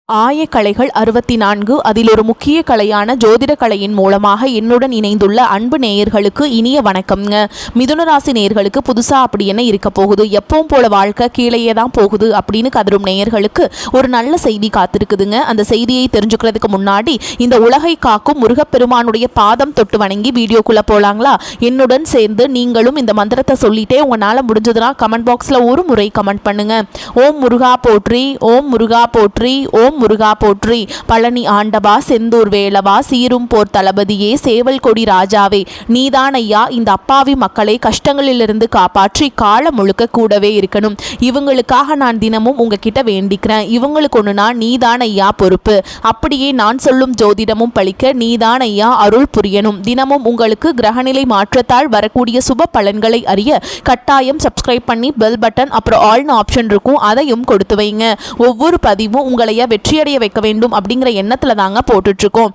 ஆயக்கலைகள் 64 அதில் ஒரு முக்கிய கலையான ஜோதிட கலையின் மூலமாக என்னுடன் இணைந்துள்ள அன்பு நேயர்களுக்கு இனிய வணக்கம்ங்க. மிதுன ராசி நேயர்களுக்கு புதுசா அப்படி என்ன இருக்க போகுது, எப்பவும் போல வாழ்க்கை கீழேயே தான் போகுது அப்படின்னு கதரும் நேயர்களுக்கு ஒரு நல்ல செய்தி காத்திருக்குதுங்க. அந்த செய்தியை தெரிஞ்சுக்கிறதுக்கு முன்னாடி இந்த உலகை காக்கும் முருகப்பெருமானுடைய பாதம் தொட்டு வணங்கி வீடியோக்குள்ள போலாங்களா? என்னுடன் சேர்ந்து நீங்களும் இந்த மந்திரத்தை சொல்லிட்டே உங்களால் முடிஞ்சதுன்னா கமெண்ட் பாக்ஸில் ஒரு முறை கமெண்ட் பண்ணுங்க. ஓம் முருகா போற்றி, ஓம் முருகா போற்றி, ஓம் முருகா போற்றி. பழனி ஆண்டவா, செந்தூர் வேலவா, சீரும் போர் தளபதியே, சேவல் கொடி ராஜாவே, நீதான் ஐயா இந்த அப்பாவி மக்களை கஷ்டங்களிலிருந்து காப்பாற்றி கால முழுக்க கூடவே இருக்கணும். இவங்களுக்காக நான் தினமும் உங்ககிட்ட வேண்டிக்கிறேன். இவங்களுக்கு ஒண்ணுனா நீதான் ஐயா பொறுப்பு. அப்படியே நான் சொல்லும் ஜோதிடமும் பழிக்க நீதான் ஐயா அருள் புரியணும். தினமும் உங்களுக்கு கிரகநிலை மாற்றத்தால் வரக்கூடிய சுப பலன்களை அறிய கட்டாயம் சப்ஸ்கிரைப் பண்ணி பெல் பட்டன் அப்புறம் ஆல்னு ஆப்ஷன் இருக்கும், அதையும் கொடுத்து வைங்க. ஒவ்வொரு பதிவும் உங்களைய வெற்றியடைய வைக்க வேண்டும் அப்படிங்கிற எண்ணத்துல தாங்க போட்டுட்டு இருக்கோம்.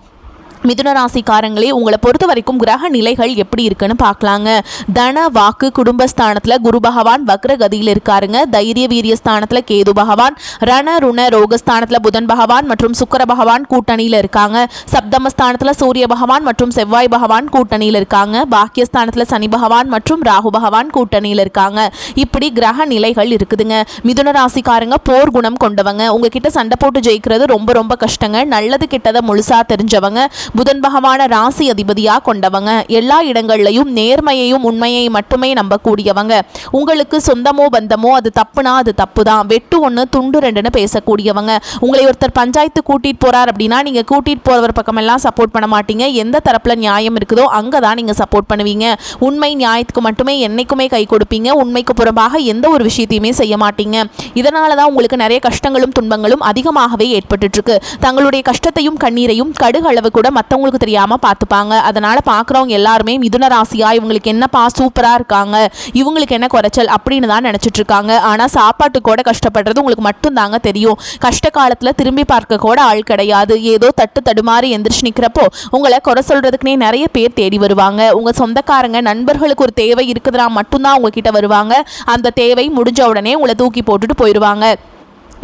மிதுன ராசிக்காரங்களே, உங்களை பொறுத்த வரைக்கும் கிரக நிலைகள் எப்படி இருக்குன்னு பார்க்கலாங்க. தன வாக்கு குடும்பஸ்தானத்தில் குரு பகவான் வக்ரகதியில் இருக்காருங்க. தைரிய வீரிய ஸ்தானத்தில் கேது பகவான், ரண ருண ரோகஸ்தானத்தில் புதன் பகவான் மற்றும் சுக்கர பகவான் கூட்டணியில் இருக்காங்க. சப்தமஸ்தானத்தில் சூரிய பகவான் மற்றும் செவ்வாய் பகவான் கூட்டணியில் இருக்காங்க. பாக்கியஸ்தானத்தில் சனி பகவான் மற்றும் ராகு பகவான் கூட்டணியில் இருக்காங்க. இப்படி கிரக நிலைகள் இருக்குதுங்க. மிதுன ராசிக்காரங்க போர் குணம் கொண்டவங்க. உங்ககிட்ட சண்டை போட்டு ஜெயிக்கிறது ரொம்ப ரொம்ப கஷ்டங்க. நல்லது கெட்டதை முழுசா தெரிஞ்சவங்க. புதன் பகவான ராசி அதிபதியா கொண்டவங்க. எல்லா இடங்கள்லையும் நேர்மையையும் உண்மையை மட்டுமே நம்பக்கூடியவங்க. உங்களுக்கு சொந்தமோ பந்தமோ அது தப்புனா அது தப்பு தான், வெட்டு ஒன்று துண்டு ரெண்டுன்னு பேசக்கூடியவங்க. உங்களை ஒருத்தர் பஞ்சாயத்து கூட்டிட்டு போறார் அப்படின்னா நீங்க கூட்டிட்டு போறவர் பக்கமெல்லாம் சப்போர்ட் பண்ண மாட்டீங்க. எந்த தரப்புல நியாயம் இருக்குதோ அங்கதான் நீங்க சப்போர்ட் பண்ணுவீங்க. உண்மை நியாயத்துக்கு மட்டுமே என்னைக்குமே கை கொடுப்பீங்க. உண்மைக்கு புறம்பாக எந்த ஒரு விஷயத்தையுமே செய்ய மாட்டீங்க. இதனாலதான் உங்களுக்கு நிறைய கஷ்டங்களும் துன்பங்களும் அதிகமாகவே ஏற்பட்டு இருக்கு. தங்களுடைய கஷ்டத்தையும் கண்ணீரையும் கடுகளவு கூட மற்றவங்களுக்கு தெரியாம பார்த்துப்பாங்க. அதனால பார்க்குறவங்க எல்லாருமே மிதுன ராசியா இவங்களுக்கு என்னப்பா சூப்பரா இருக்காங்க, இவங்களுக்கு என்ன குறைச்சல் அப்படின்னு தான் நினைச்சிட்டு இருக்காங்க. ஆனா சாப்பாட்டு கூட கஷ்டப்படுறது உங்களுக்கு மட்டும் தாங்க தெரியும். கஷ்ட காலத்துல திரும்பி பார்க்க கூட ஆள் கிடையாது. ஏதோ தட்டு தடுமாறி எந்திரிச்சு நிக்கிறப்போ உங்களை குறை சொல்றதுக்குனே நிறைய பேர் தேடி வருவாங்க. உங்க சொந்தக்காரங்க நண்பர்களுக்கு ஒரு தேவை இருக்குதுன்னா மட்டும்தான் உங்ககிட்ட வருவாங்க. அந்த தேவை முடிஞ்ச உடனே உங்களை தூக்கி போட்டுட்டு போயிடுவாங்க.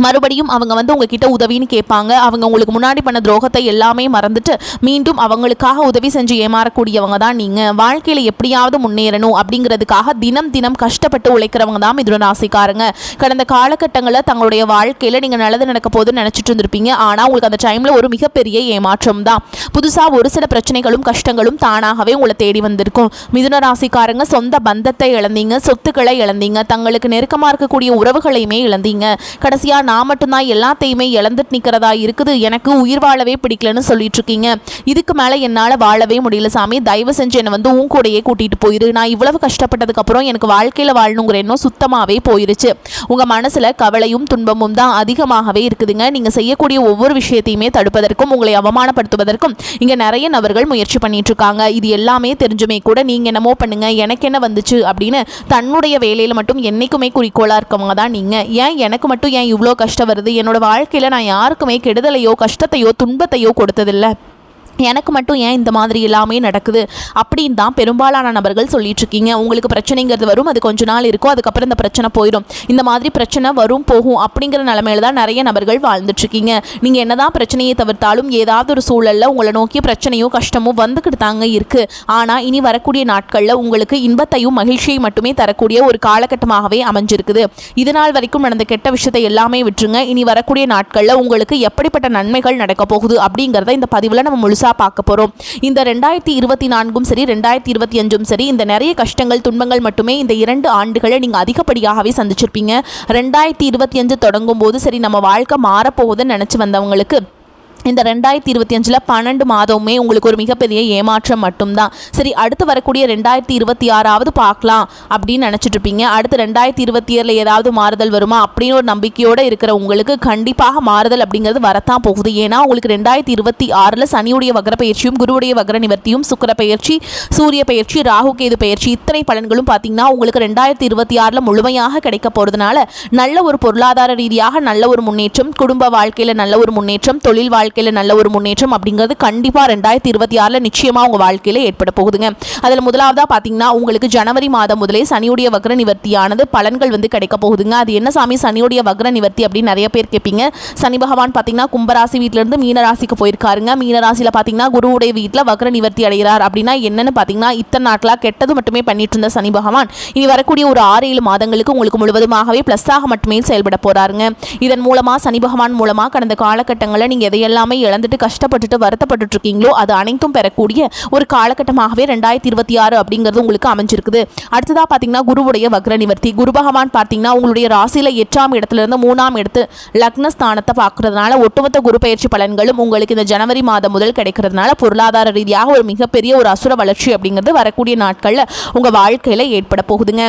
மறுபடியும் அவங்க உங்ககிட்ட உதவின்னு கேட்பாங்க. அவங்க உங்களுக்கு முன்னாடி பண்ண துரோகத்தை எல்லாமே மறந்துட்டு மீண்டும் அவங்களுக்காக உதவி செஞ்சு ஏமாறக்கூடியவங்க தான் நீங்க. வாழ்க்கையில எப்படியாவது முன்னேறணும் அப்படிங்கிறதுக்காக தினம் தினம் கஷ்டப்பட்டு உழைக்கிறவங்க தான் மிதுன ராசிக்காரங்க. கடந்த காலகட்டங்களில் தங்களுடைய வாழ்க்கையில நீங்க நல்லது நடக்க போதுன்னு நினைச்சிட்டு இருந்திருப்பீங்க. ஆனா உங்களுக்கு அந்த டைம்ல ஒரு மிகப்பெரிய ஏமாற்றம் தான். புதுசா ஒரு சில பிரச்சனைகளும் கஷ்டங்களும் தானாகவே உங்களை தேடி வந்திருக்கும். மிதுன ராசிக்காரங்க சொந்த பந்தத்தை இழந்தீங்க, சொத்துக்களை இழந்தீங்க, தங்களுக்கு நெருக்கமா இருக்கக்கூடிய உறவுகளையுமே இழந்தீங்க. கடைசியா நான் மட்டும்தான் எல்லாத்தையுமே இழந்துட்டு நிற்கிறதா இருக்குது, எனக்கு உயிர் வாழவே பிடிக்கலன்னு சொல்லிட்டு இருக்கீங்க. இதுக்கு மேலே என்னால் வாழவே முடியல சாமி, தயவு செஞ்சு என்னை உன் கூடையே கூட்டிகிட்டு போயிரு. நான் இவ்வளவு கஷ்டப்பட்டதுக்கு அப்புறம் எனக்கு வாழ்க்கையில் வாழணுங்கிற எண்ணம் சுத்தமாகவே போயிருச்சு. உங்கள் மனசில் கவலையும் துன்பமும் தான் அதிகமாகவே இருக்குதுங்க. நீங்கள் செய்யக்கூடிய ஒவ்வொரு விஷயத்தையுமே தடுப்பதற்கும் உங்களை அவமானப்படுத்துவதற்கும் இங்கே நிறைய நபர்கள் முயற்சி பண்ணிட்டு இருக்காங்க. இது எல்லாமே தெரிஞ்சுமே கூட நீங்கள் என்னமோ பண்ணுங்க, எனக்கு என்ன வந்துச்சு அப்படின்னு தன்னுடைய வேலையில் மட்டும் என்னைக்குமே குறிக்கோளாக இருக்கவங்க தான் நீங்கள். ஏன் எனக்கு மட்டும் ஏன் இவ்வளோ கஷ்டம் வருது, என்னோட வாழ்க்கையில நான் யாருக்குமே கெடுதலையோ கஷ்டத்தையோ துன்பத்தையோ கொடுத்ததில்லை, எனக்கு மட்டும் ஏன் இந்த மாதிரி எல்லாமே நடக்குது அப்படின்னு தான் பெரும்பாலான நபர்கள் சொல்லிட்டு இருக்கீங்க. உங்களுக்கு பிரச்சனைங்கிறது வரும், அது கொஞ்ச நாள் இருக்கும், அதுக்கப்புறம் இந்த பிரச்சனை போயிடும். இந்த மாதிரி பிரச்சனை வரும் போகும் அப்படிங்கிற நிலைமையில தான் நிறைய நபர்கள் வாழ்ந்துட்டு இருக்கீங்க. நீங்க என்னதான் பிரச்சனையை தவிர்த்தாலும் ஏதாவது ஒரு சூழல்ல உங்களை நோக்கி பிரச்சனையோ கஷ்டமோ வந்துக்கிட்டு தாங்க இருக்கு. ஆனா இனி வரக்கூடிய நாட்கள்ல உங்களுக்கு இன்பத்தையும் மகிழ்ச்சியை மட்டுமே தரக்கூடிய ஒரு காலகட்டமாகவே அமைஞ்சிருக்குது. இதனால் வரைக்கும் நடந்த கெட்ட விஷயத்தை எல்லாமே விட்டுருங்க. இனி வரக்கூடிய நாட்கள்ல உங்களுக்கு எப்படிப்பட்ட நன்மைகள் நடக்க போகுது அப்படிங்கிறத இந்த பதிவுல நம்ம முழுசா பார்க்க போறோம். இந்த 2024ம் சரி 2025ம் சரி இந்த நிறைய கஷ்டங்கள் துன்பங்கள் மட்டுமே இந்த 2 ஆண்டுகளை நீங்க அதிகப்படியாகவே சந்திச்சிருப்பீங்க. 2025 தொடங்கும் போது சரி நம்ம வாழ்க்கை மாறப்போகுதுன்னு நினைச்சு வந்தவங்களுக்கு இந்த 2025 12 மாதமுமே உங்களுக்கு ஒரு மிகப்பெரிய ஏமாற்றம் மட்டும்தான். சரி, அடுத்து வரக்கூடிய 2026 பார்க்கலாம் அப்படின்னு நினச்சிட்டு இருப்பீங்க. அடுத்து 2027 ஏதாவது மாறுதல் வருமா அப்படின்னு ஒரு நம்பிக்கையோடு இருக்கிற உங்களுக்கு கண்டிப்பாக மாறுதல் அப்படிங்கிறது வரத்தான் போகுது. ஏன்னா உங்களுக்கு 2026 சனியுடைய வக்ர பயிற்சியும் குருவுடைய வக்ர நிவர்த்தியும் சுக்கிர பயிற்சி சூரிய பயிற்சி ராகு கேது பயிற்சி இத்தனை பலன்களும் பார்த்தீங்கன்னா உங்களுக்கு 2026 முழுமையாக கிடைக்க போகிறதுனால நல்ல ஒரு பொருளாதார ரீதியாக நல்ல ஒரு முன்னேற்றம், குடும்ப வாழ்க்கையில் நல்ல ஒரு முன்னேற்றம், தொழில் வாழ்க்கை வாழ்க்கையில் நல்ல ஒரு முன்னேற்றம் அப்படிங்கிறது கண்டிப்பாக 2026 நிச்சயமாக உங்கள் வாழ்க்கையில் ஏற்பட போகுதுங்க. அதில் முதலாவதாக பார்த்தீங்கன்னா உங்களுக்கு ஜனவரி மாதம் முதலே சனியுடைய வக்ர நிவர்த்தியானது பலன்கள் வந்து கிடைக்க போகுதுங்க. அது என்ன சாமி சனியுடைய வக்ர நிவர்த்தி அப்படின்னு நிறைய பேர் கேட்பீங்க. சனி பகவான் பார்த்தீங்கன்னா கும்பராசி வீட்டிலிருந்து மீனராசிக்கு போயிருக்காருங்க. மீனராசியில் பார்த்தீங்கன்னா குருவுடைய வீட்டில் வக்ர நிவர்த்தி அடைகிறார். அப்படின்னா என்னன்னு பார்த்தீங்கன்னா இத்தனை நாட்களாக கெட்டது மட்டுமே பண்ணிட்டு இருந்த சனி பகவான் இனி வரக்கூடிய ஒரு 6-7 மாதங்களுக்கு உங்களுக்கு முழுவதுமாகவே ப்ளஸ்ஸாக மட்டுமே செயல்பட போறாருங்க. இதன் மூலமாக சனி பகவான் மூலமாக கடந்த காலகட்டங்களில் நீங்கள் எதையெல்லாமே இழந்துட்டு கஷ்டப்பட்டுட்டு வருத்தப்பட்டு இருக்கீங்களோ அது அனைத்தும் பெறக்கூடிய ஒரு காலகட்டமாகவே 2026 அப்படிங்கிறது உங்களுக்கு அமைஞ்சிருக்குது. அடுத்ததாக பார்த்தீங்கன்னா குருவுடைய வக்ர நிவர்த்தி. குரு பகவான் பார்த்தீங்கன்னா உங்களுடைய ராசியில் 8ஆம் இடத்துல இருந்து 3ஆம் இடத்து லக்னஸ்தானத்தை பார்க்கறதுனால ஒட்டுமொத்த குரு பயிற்சி பலன்களும் உங்களுக்கு இந்த ஜனவரி மாதம் முதல் கிடைக்கிறதுனால பொருளாதார ரீதியாக ஒரு மிகப்பெரிய ஒரு அசுர வளர்ச்சி அப்படிங்கிறது வரக்கூடிய நாட்களில் உங்கள் வாழ்க்கையில் ஏற்பட போகுதுங்க.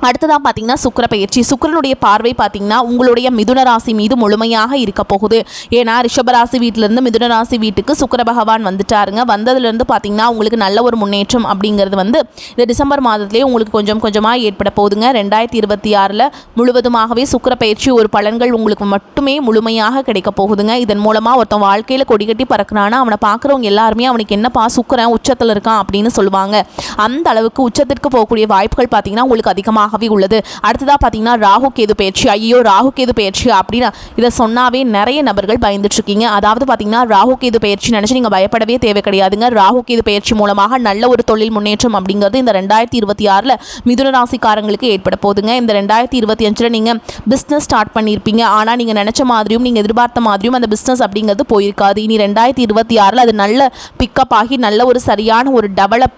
அடுத்ததாக பார்த்தீங்கன்னா சுக்கிர பயிற்சி. சுக்கிரனுடைய பார்வை பார்த்தீங்கன்னா உங்களுடைய மிதுன ராசி மீது முழுமையாக இருக்க போகுது. ஏன்னா ரிஷபராசி வீட்டிலேருந்து மிதுன ராசி வீட்டுக்கு சுக்கிர பகவான் வந்துட்டாருங்க. வந்ததுலேருந்து பார்த்தீங்கன்னா உங்களுக்கு நல்ல ஒரு முன்னேற்றம் அப்படிங்கிறது வந்து இந்த டிசம்பர் மாதத்துலேயே உங்களுக்கு கொஞ்சம் கொஞ்சமாக ஏற்பட போகுதுங்க. 2026 முழுவதுமாகவே சுக்கிர பயிற்சி ஒரு பலன்கள் உங்களுக்கு மட்டுமே முழுமையாக கிடைக்க போகுதுங்க. இதன் மூலமாக ஒருத்தன் வாழ்க்கையில் கொடிகட்டி பறக்கிறானா அவனை பார்க்குறவங்க எல்லாருமே அவனுக்கு என்னப்பா சுக்கிரன் உச்சத்தில் இருக்கான் அப்படின்னு சொல்லுவாங்க. அந்த அளவுக்கு உச்சத்திற்கு போகக்கூடிய வாய்ப்புகள் பார்த்தீங்கன்னா உங்களுக்கு அதிகமாக உள்ளது. அடுத்ததா பார்த்தீங்கன்னா ராகு கேது பயிற்சி. ஐயோ ராகு கேது பயிற்சி அப்படின்னு இதை சொன்னாவே நிறைய நபர்கள் பயந்துட்டு இருக்கீங்க. அதாவது பார்த்தீங்கன்னா ராகு கேது பயிற்சி நினைச்சு நீங்க பயப்படவே தேவை கிடையாதுங்க. ராகு கேது பயிற்சி மூலமாக நல்ல ஒரு தொழில் முன்னேற்றம் அப்படிங்கிறது இந்த 2026 மிதுன ராசிக்காரங்களுக்கு ஏற்பட போகுதுங்க. இந்த 2025 நீங்க பிசினஸ் ஸ்டார்ட் பண்ணியிருப்பீங்க. ஆனா நீங்க நினைச்ச மாதிரியும் நீங்க எதிர்பார்த்த மாதிரியும் அந்த பிசினஸ் அப்படிங்கிறது போயிருக்காது. இனி 2026 அது நல்ல பிக்கப் ஆகி நல்ல ஒரு சரியான ஒரு டெவலப்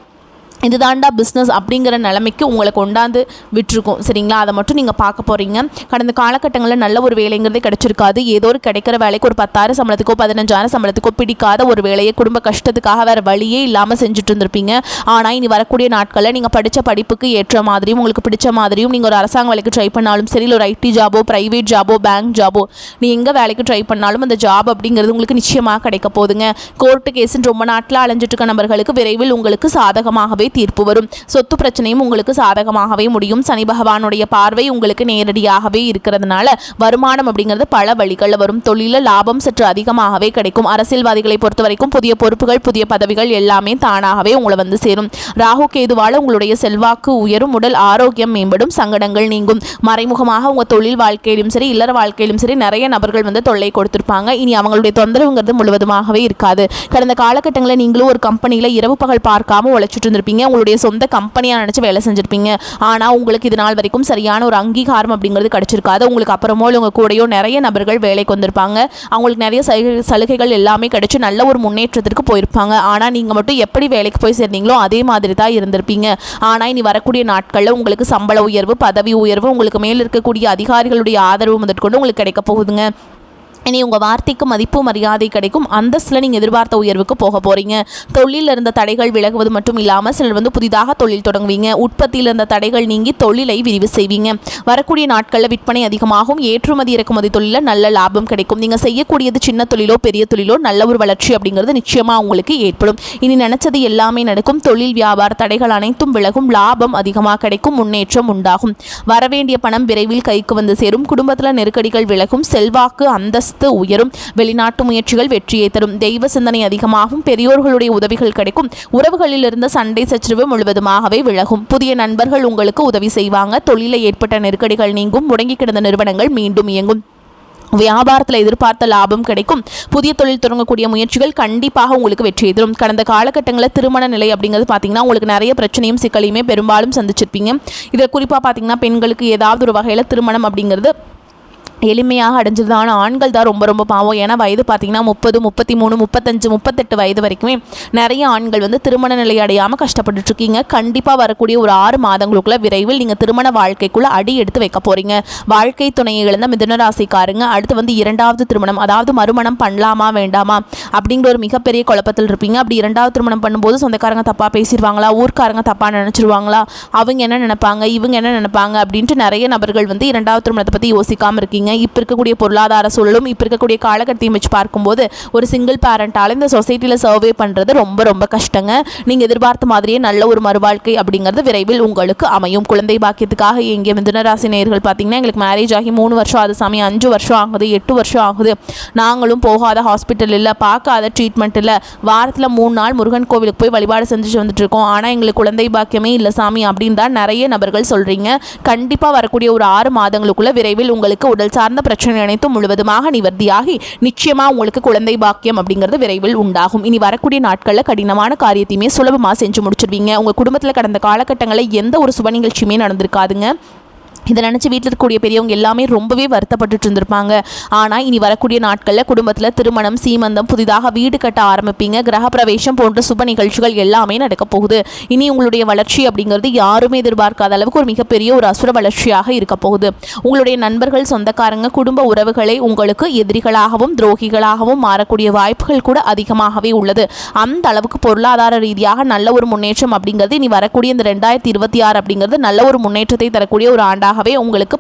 இதுதாண்டா பிஸ்னஸ் அப்படிங்கிற நிலைமைக்கு உங்களை கொண்டாந்து விட்டுருக்கும். சரிங்களா? அதை மட்டும் நீங்கள் பார்க்க போகிறீங்க. கடந்த காலகட்டங்களில் நல்ல ஒரு வேலைங்கிறதே கிடைச்சிருக்காது. ஏதோ ஒரு கிடைக்கிற வேலைக்கு ஒரு 10,000 சம்பளத்துக்கோ 15,000 சம்பளத்துக்கோ பிடிக்காத ஒரு வேலையை குடும்ப கஷ்டத்துக்காக வேறு வழியே இல்லாமல் செஞ்சுட்டு இருந்திருப்பீங்க. ஆனால் இனி வரக்கூடிய நாட்களில் நீங்கள் படித்த படிப்புக்கு ஏற்ற மாதிரியும் உங்களுக்கு பிடிச்ச மாதிரியும் நீங்கள் ஒரு அரசாங்க வேலைக்கு ட்ரை பண்ணாலும் சரி, இல்லை ஒரு ஐடி ஜாபோ ப்ரைவேட் ஜாபோ பேங்க் ஜாபோ நீ எங்கே வேலைக்கு ட்ரை பண்ணாலும் அந்த ஜாப் அப்படிங்கிறது உங்களுக்கு நிச்சயமாக கிடைக்க போகுதுங்க. கோர்ட்டு கேஸுன்னு ரொம்ப நாட்டில் அலைஞ்சிட்டு இருக்க நபர்களுக்கு விரைவில் உங்களுக்கு சாதகமாகவே தீர்ப்பு வரும். சொத்து பிரச்சனையும் உங்களுக்கு சாதகமாகவே முடியும். சனி பகவானுடைய பார்வை உங்களுக்கு நேரடியாகவே இருக்கிறதுனால வருமானம் அப்படிங்கிறது பல வழிகளில் வரும். தொழில லாபம் சற்று அதிகமாகவே கிடைக்கும். அரசியல்வாதிகளை பொறுத்த வரைக்கும் புதிய பொறுப்புகள் புதிய பதவிகள் எல்லாமே தானாகவே உங்களை வந்து சேரும். ராகு கேதுவால உங்களுடைய செல்வாக்கு உயரும். உடல் ஆரோக்கியம் மேம்படும். சங்கடங்கள் நீங்கும். மறைமுகமாக உங்க தொழில் வாழ்க்கையிலும் சரி இல்லற வாழ்க்கையிலும் சரி நிறைய நபர்கள் வந்து தொல்லை கொடுத்திருப்பாங்க. இனி அவங்களுடைய தொந்தரவுங்கிறது முழுவதுமாகவே இருக்காது. கடந்த காலகட்டங்களில் நீங்களும் ஒரு கம்பெனியில் இரவு பகல் பார்க்காம உழைச்சிட்டு இருந்திருப்பீங்க. உங்களுடைய சொந்த கம்பெனியாக நினச்சி வேலை செஞ்சுருப்பீங்க. ஆனால் உங்களுக்கு இது நாள் வரைக்கும் சரியான ஒரு அங்கீகாரம் அப்படிங்கிறது கிடைச்சிருக்காது. உங்களுக்கு அப்புறமோ உங்கள் கூடயோ நிறைய நபர்கள் வேலைக்கு வந்திருப்பாங்க. அவங்களுக்கு நிறைய சலுகைகள் எல்லாமே கிடைச்சி நல்ல ஒரு முன்னேற்றத்திற்கு போயிருப்பாங்க. ஆனால் நீங்கள் மட்டும் எப்படி வேலைக்கு போய் சேர்ந்தீங்களோ அதே மாதிரி தான் இருந்திருப்பீங்க. ஆனால் இனி வரக்கூடிய நாட்களில் உங்களுக்கு சம்பள உயர்வு பதவி உயர்வு உங்களுக்கு மேல் இருக்கக்கூடிய அதிகாரிகளுடைய ஆதரவு முதற்கொண்டு உங்களுக்கு கிடைக்க போகுதுங்க. இனி உங்கள் வார்த்தைக்கு மதிப்பு மரியாதை கிடைக்கும். அந்தஸ்தில் நீங்கள் எதிர்பார்த்த உயர்வுக்கு போக போகிறீங்க. தொழிலில் இருந்த தடைகள் விலகுவது மட்டும் இல்லாமல் சிலர் வந்து புதிதாக தொழில் தொடங்குவீங்க. உற்பத்தியில் இருந்த தடைகள் நீங்கி தொழிலை விரிவு செய்வீங்க. வரக்கூடிய நாட்களில் விற்பனை அதிகமாகும். ஏற்றுமதி இறக்குமதி தொழிலில் நல்ல லாபம் கிடைக்கும். நீங்கள் செய்யக்கூடியது சின்ன தொழிலோ பெரிய தொழிலோ நல்ல ஒரு வளர்ச்சி அப்படிங்கிறது நிச்சயமாக உங்களுக்கு ஏற்படும். இனி நினைச்சது எல்லாமே நடக்கும். தொழில் வியாபார தடைகள் அனைத்தும் விலகும். லாபம் அதிகமாக கிடைக்கும். முன்னேற்றம் உண்டாகும். வரவேண்டிய பணம் விரைவில் கைக்கு வந்து சேரும். குடும்பத்தில் நெருக்கடிகள் விலகும். செல்வாக்கு அந்தஸ்து உயரும். வெளிநாட்டு முயற்சிகள் வெற்றியை தரும். தெய்வ சிந்தனை அதிகமாகும். பெரியோர்களுடைய உதவிகள் கிடைக்கும். உறவுகளில் இருந்த சண்டை சச்சரவு முழுவதுமாகவே விலகும். புதிய நண்பர்கள் உங்களுக்கு உதவி செய்வாங்க. தொழிலில் ஏற்பட்ட நெருக்கடிகள் நீங்கும். முடங்கி கிடந்த நிறுவனங்கள் மீண்டும் இயங்கும். வியாபாரத்தில் எதிர்பார்த்த லாபம் கிடைக்கும். புதிய தொழில் தொடங்கக்கூடிய முயற்சிகள் கண்டிப்பாக உங்களுக்கு வெற்றி தரும். கடந்த காலகட்டங்களில் திருமண நிலை அப்படிங்கிறது பார்த்தீங்கன்னா உங்களுக்கு நிறைய பிரச்சனையும் சிக்கலையுமே பெரும்பாலும் சந்திச்சிருப்பீங்க. இதில் குறிப்பாக பார்த்தீங்கன்னா பெண்களுக்கு ஏதாவது ஒரு வகையில் திருமணம் அப்படிங்கிறது எளிமையாக அடைஞ்சது. ஆனால் ஆண்கள் தான் ரொம்ப ரொம்ப பாவம். ஏன்னா வயது பார்த்தீங்கன்னா 30 33 35 38 வயது வரைக்குமே நிறைய ஆண்கள் வந்து திருமண நிலை அடையாமல் கஷ்டப்பட்டுருக்கீங்க. கண்டிப்பாக வரக்கூடிய ஒரு 6 மாதங்களுக்குள்ள விரைவில் நீங்கள் திருமண வாழ்க்கைக்குள்ளே அடி எடுத்து வைக்க போகிறீங்க. வாழ்க்கை துணையை இழந்த மிதுன ராசிக்காரங்க அடுத்து வந்து 2வது திருமணம் அதாவது மறுமணம் பண்ணலாமா வேண்டாமா அப்படிங்கிற ஒரு மிகப்பெரிய குழப்பத்தில் இருப்பீங்க. அப்படி 2வது திருமணம் பண்ணும்போது சொந்தக்காரங்க தப்பாக பேசிடுவாங்களா, ஊர்க்காரங்க தப்பாக நினச்சிருவாங்களா, அவங்க என்ன நினைப்பாங்க இவங்க என்ன நினைப்பாங்க அப்படின்ட்டு நிறைய நபர்கள் வந்து 2வது திருமணத்தை பற்றி யோசிக்காமல் இருக்கீங்க. இப்போ இருக்கக்கூடிய பொருளாதார சூழலும் இப்போ இருக்கக்கூடிய காலகட்டத்தையும் வச்சு பார்க்கும்போது ஒரு சிங்கிள் பேரண்டால் இந்த சொசைட்டியில் சர்வே பண்ணுறது ரொம்ப ரொம்ப கஷ்டங்க. நீங்கள் எதிர்பார்த்த மாதிரியே நல்ல ஒரு மறுவாழ்க்கை அப்படிங்கிறது விரைவில் உங்களுக்கு அமையும். குழந்தை பாக்கியத்துக்காக எங்கே மிதுனராசி நேயர்கள் பார்த்தீங்கன்னா எங்களுக்கு மேரேஜ் ஆகி 3 வருஷம் அது சாமி 5 வருஷம் ஆகுது 8 வருஷம் ஆகுது, நாங்களும் போகாத ஹாஸ்பிட்டல் இல்லை, பார்க்காத ட்ரீட்மெண்ட் இல்லை, வாரத்தில் 3 நாள் முருகன் கோவிலுக்கு போய் வழிபாடு செஞ்சுட்டு வந்துட்டு இருக்கோம், ஆனால் எங்களுக்கு குழந்தை பாக்கியமே இல்லை சாமி அப்படின்னு தான் நிறைய நபர்கள் சொல்கிறீங்க. கண்டிப்பாக வரக்கூடிய ஒரு 6 மாதங்களுக்குள்ள விரைவில் உங்களுக்கு உடல் சார்ந்த பிரச்சனை அனைத்தும் முழுவதுமாக நிவர்த்தியாகி நிச்சயமாக உங்களுக்கு குழந்தை பாக்கியம் அப்படிங்கிறது விரைவில் உண்டாகும். இனி வரக்கூடிய நாட்களில் கடினமான காரியத்தையுமே சுலபமாக செஞ்சு முடிச்சிருவீங்க. உங்கள் குடும்பத்தில் கடந்த காலகட்டங்களில் எந்த ஒரு சுப நிகழ்ச்சியுமே நடந்திருக்காதுங்க. இதை நினச்சி வீட்டில் இருக்கக்கூடிய பெரியவங்க எல்லாமே ரொம்பவே வருத்தப்பட்டு இருந்திருப்பாங்க. ஆனால் இனி வரக்கூடிய நாட்களில் குடும்பத்தில் திருமணம், சீமந்தம், புதிதாக வீடு கட்ட ஆரம்பிப்பீங்க, கிரகப்பிரவேசம் போன்ற சுப நிகழ்ச்சிகள் எல்லாமே நடக்க போகுது. இனி உங்களுடைய வளர்ச்சி அப்படிங்கிறது யாருமே எதிர்பார்க்காத அளவுக்கு ஒரு மிகப்பெரிய ஒரு அசுர வளர்ச்சியாக இருக்க போகுது. உங்களுடைய நண்பர்கள், சொந்தக்காரங்க, குடும்ப உறவுகளை உங்களுக்கு எதிரிகளாகவும் துரோகிகளாகவும் மாறக்கூடிய வாய்ப்புகள் கூட அதிகமாகவே உள்ளது. அந்த அளவுக்கு பொருளாதார ரீதியாக நல்ல ஒரு முன்னேற்றம் அப்படிங்கிறது இனி வரக்கூடிய இந்த 2026 அப்படிங்கிறது நல்ல ஒரு முன்னேற்றத்தை தரக்கூடிய ஒரு ஆண்டாக உங்களுக்கு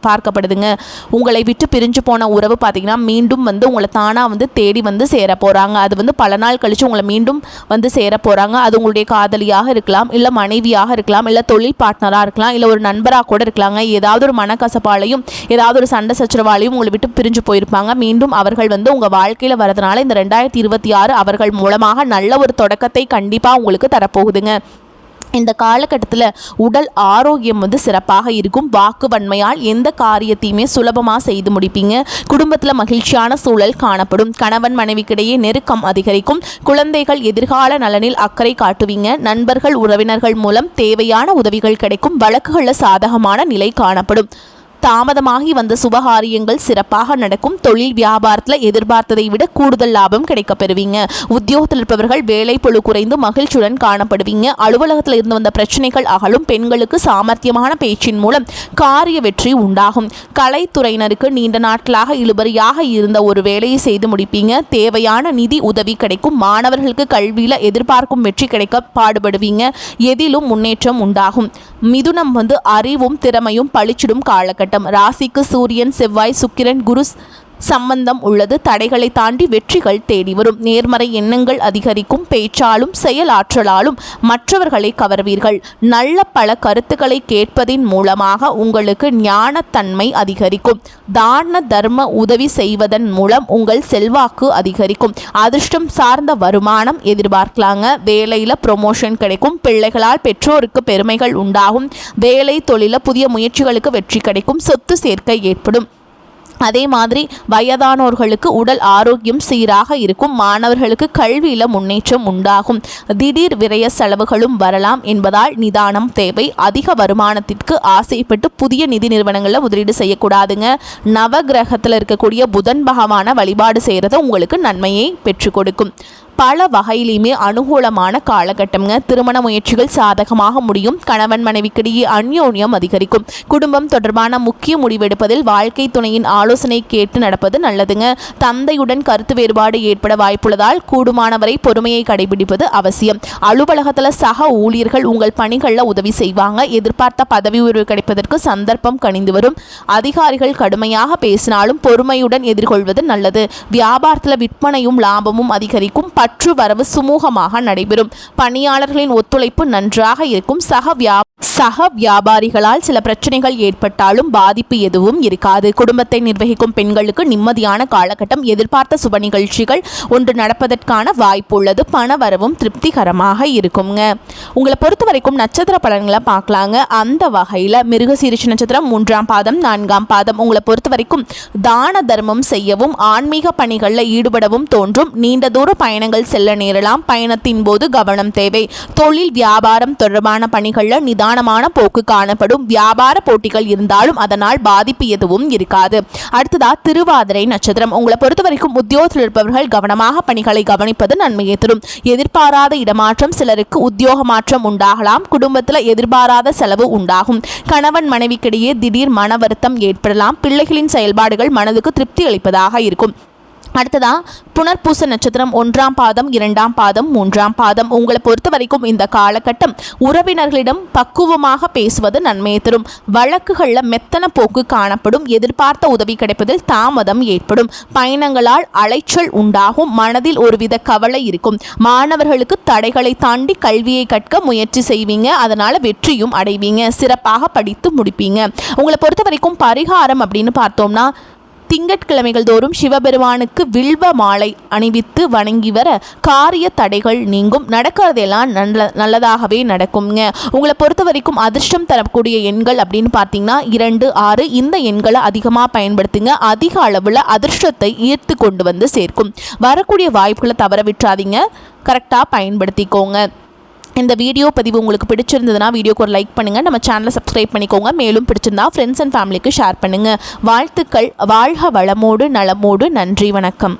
பார்க்கப்படுதுங்க. உங்களை விட்டு பிரிஞ்சு போன உறவு பார்த்தீங்கன்னா மீண்டும் உங்களை தானாக தேடி சேர போகிறாங்க. அது பல நாள் கழிச்சு உங்களை மீண்டும் சேர போகிறாங்க. அது உங்களுடைய காதலியாக இருக்கலாம், இல்லை மனைவியாக இருக்கலாம், இல்லை தொழில் பார்ட்னராக இருக்கலாம், இல்லை ஒரு நண்பராக கூட இருக்கலாங்க. ஏதாவது ஒரு மனக்கசப்பாலையும் ஏதாவது ஒரு சண்டை சச்சரவாலையும் உங்களை விட்டு பிரிஞ்சு போயிருப்பாங்க. மீண்டும் அவர்கள் உங்கள் வாழ்க்கையில் வரதுனால இந்த 2026 அவர்கள் மூலமாக நல்ல ஒரு தொடக்கத்தை கண்டிப்பாக உங்களுக்கு தரப்போகுதுங்க. இந்த காலகட்டத்தில் உடல் ஆரோக்கியம் சிறப்பாக இருக்கும். வாக்கு வன்மையால் எந்த காரியத்தையுமே சுலபமாக செய்து முடிப்பீங்க. குடும்பத்தில் மகிழ்ச்சியான சூழல் காணப்படும். கணவன் மனைவிக்கிடையே நெருக்கம் அதிகரிக்கும். குழந்தைகள் எதிர்கால நலனில் அக்கறை காட்டுவீங்க. நண்பர்கள் உறவினர்கள் மூலம் தேவையான உதவிகள் கிடைக்கும். வழக்குகளில் சாதகமான நிலை காணப்படும். தாமதமாகி வந்த சுபகாரியங்கள் சிறப்பாக நடக்கும். தொழில் வியாபாரத்தில் எதிர்பார்த்ததை விட கூடுதல் லாபம் கிடைக்க பெறுவீங்க. உத்தியோகத்தில் இருப்பவர்கள் வேலை பளு குறைந்து மகிழ்ச்சியுடன் காணப்படுவீங்க. அலுவலகத்தில் இருந்து வந்த பிரச்சனைகள் அகலும். பெண்களுக்கு சாமர்த்தியமான பேச்சின் மூலம் காரிய வெற்றி உண்டாகும். கலைத்துறையினருக்கு நீண்ட நாட்களாக இழுபறியாக இருந்த ஒரு வேலையை செய்து முடிப்பீங்க. தேவையான நிதி உதவி கிடைக்கும். மாணவர்களுக்கு கல்வியில் எதிர்பார்க்கும் வெற்றி கிடைக்க பாடுபடுவீங்க. எதிலும் முன்னேற்றம் உண்டாகும். மிதுனம் அறிவும் திறமையும் பளிச்சிடும் காலகட்டம். ராசிக்கு சூரியன், செவ்வாய், சுக்கிரன், குரு சம்பந்தம் உள்ளது. தடைகளை தாண்டி வெற்றிகள் தேடி வரும். நேர்மறை எண்ணங்கள் அதிகரிக்கும். பேச்சாலும் செயலாற்றலாலும் மற்றவர்களை கவர்வீர்கள். நல்ல பல கருத்துக்களை கேட்பதின் மூலமாக உங்களுக்கு ஞானத்தன்மை அதிகரிக்கும். தான தர்ம உதவி செய்வதன் மூலம் உங்கள் செல்வாக்கு அதிகரிக்கும். அதிர்ஷ்டம் சார்ந்த வருமானம் எதிர்பார்க்கலாங்க. வேலையில் ப்ரொமோஷன் கிடைக்கும். பிள்ளைகளால் பெற்றோருக்கு பெருமைகள் உண்டாகும். வேலை தொழில புதிய முயற்சிகளுக்கு வெற்றி கிடைக்கும். சொத்து சேர்க்கை ஏற்படும். அதே மாதிரி வயதானோர்களுக்கு உடல் ஆரோக்கியம் சீராக இருக்கும். மாணவர்களுக்கு கல்வியில் முன்னேற்றம் உண்டாகும். திடீர் விரய செலவுகளும் வரலாம் என்பதால் நிதானம் தேவை. அதிக வருமானத்திற்கு ஆசைப்பட்டு புதிய நிதி நிறுவனங்களில் முதலீடு செய்யக்கூடாதுங்க. நவகிரகத்தில் இருக்கக்கூடிய புதன் பகவானை வழிபாடு செய்கிறது உங்களுக்கு நன்மையை பெற்றுக் கொடுக்கும். பல வகையிலுமே அனுகூலமான காலகட்டம்ங்க. திருமண முயற்சிகள் சாதகமாக முடியும். கணவன் மனைவிக்கிடையே அந்யோன்யம் அதிகரிக்கும். குடும்பம் தொடர்பான முக்கிய முடிவெடுப்பதில் வாழ்க்கை துணையின் ஆலோசனை கேட்டு நடப்பது நல்லதுங்க. தந்தையுடன் கருத்து வேறுபாடு ஏற்பட வாய்ப்புள்ளதால் கூடுமானவரை பொறுமையை கடைபிடிப்பது அவசியம். அலுவலகத்தில் சக ஊழியர்கள் உங்கள் பணிகளில் உதவி செய்வாங்க. எதிர்பார்த்த பதவி உயர்வு கிடைப்பதற்கு சந்தர்ப்பம் கனிந்து வரும். அதிகாரிகள் கடுமையாக பேசினாலும் பொறுமையுடன் எதிர்கொள்வது நல்லது. வியாபாரத்தில் விற்பனையும் லாபமும் அதிகரிக்கும். பற்று வரவு சுமூகமாக நடைபெறும். பணியாளர்களின் ஒத்துழைப்பு நன்றாக இருக்கும். சக வியாபாரிகளால் சில பிரச்சனைகள் ஏற்பட்டாலும் பாதிப்பு எதுவும் இருக்காது. குடும்பத்தை நிர்வகிக்கும் பெண்களுக்கு நிம்மதியான காலகட்டம். எதிர்பார்த்த சுப நிகழ்ச்சிகள் ஒன்று நடப்பதற்கான வாய்ப்பு உள்ளது. பண வரவும் திருப்திகரமாக இருக்குங்க. உங்களை பொறுத்த வரைக்கும் நட்சத்திர பலன்களை பார்க்கலாங்க. அந்த வகையில் மிருகசீரிஷ நட்சத்திரம் 3ஆம் பாதம் 4ஆம் பாதம் உங்களை பொறுத்த வரைக்கும் தான தர்மம் செய்யவும் ஆன்மீக பணிகளில் ஈடுபடவும் தோன்றும். நீண்ட தூர பயணங்கள் செல்ல நேரலாம். பயணத்தின் போது கவனம் தேவை. தொழில் வியாபாரம் தொடர்பான பணிகளில் நிதானமான போக்கு காணப்படும். வியாபார போட்டிகள் இருந்தாலும் அதனால் பாதிப்பு எதுவும் இருக்காது. அடுத்ததா திருவாதிரை நட்சத்திரம் உங்களை பொறுத்த வரைக்கும் உத்தியோகத்தில் இருப்பவர்கள் கவனமாக பணிகளை கவனிப்பது நன்மையை தரும். எதிர்பாராத இடமாற்றம், சிலருக்கு உத்தியோக மாற்றம் உண்டாகலாம். குடும்பத்தில் எதிர்பாராத செலவு உண்டாகும். கணவன் மனைவிக்கிடையே திடீர் மன வருத்தம் ஏற்படலாம். பிள்ளைகளின் செயல்பாடுகள் மனதுக்கு திருப்தி அளிப்பதாக இருக்கும். அடுத்ததா புனர்பூச நட்சத்திரம் 1ஆம் பாதம் 2ஆம் பாதம் 3ஆம் பாதம். உங்களை பொறுத்த வரைக்கும் இந்த காலகட்டம் உறவினர்களிடம் பக்குவமாக பேசுவது நன்மையை தரும். வழக்குகளில் மெத்தன போக்கு காணப்படும். எதிர்பார்த்த உதவி கிடைப்பதில் தாமதம் ஏற்படும். பயணங்களால் அலைச்சல் உண்டாகும். மனதில் ஒருவித கவலை இருக்கும். மாணவர்களுக்கு தடைகளை தாண்டி கல்வியை கற்க முயற்சி செய்வீங்க. அதனால் வெற்றியும் அடைவீங்க. சிறப்பாக படித்து முடிப்பீங்க. உங்களை பொறுத்த வரைக்கும் பரிகாரம் அப்படின்னு பார்த்தோம்னா திங்கட்கிழமைகள் தோறும் சிவபெருமானுக்கு வில்வ மாலை அணிவித்து வணங்கி வர காரிய தடைகள் நீங்கும். நடக்கிறதெல்லாம் நல்லதாகவே நடக்குங்க. உங்களை பொறுத்த வரைக்கும் அதிர்ஷ்டம் தரக்கூடிய எண்கள் அப்படின்னு பார்த்தீங்கன்னா 2, 6 இந்த எண்களை அதிகமாக பயன்படுத்துங்க. அதிக அளவில் அதிர்ஷ்டத்தை ஈர்த்து கொண்டு வந்து சேர்க்கும். வரக்கூடிய வாய்ப்புகளை தவற விட்டுறாதீங்க. கரெக்டாக பயன்படுத்திக்கோங்க. இந்த வீடியோ பதிவு உங்களுக்கு பிடிச்சிருந்ததுன்னா வீடியோக்கு ஒரு லைக் பண்ணுங்கள். நம்ம சேனலை சப்ஸ்கிரைப் பண்ணிக்கோங்க. மேலும் பிடிச்சிருந்தா ஃப்ரெண்ட்ஸ் அண்ட் ஃபேமிலிக்கு ஷேர் பண்ணுங்கள். வாழ்த்துக்கள். வாழ்க வளமோடு நலமோடு. நன்றி. வணக்கம்.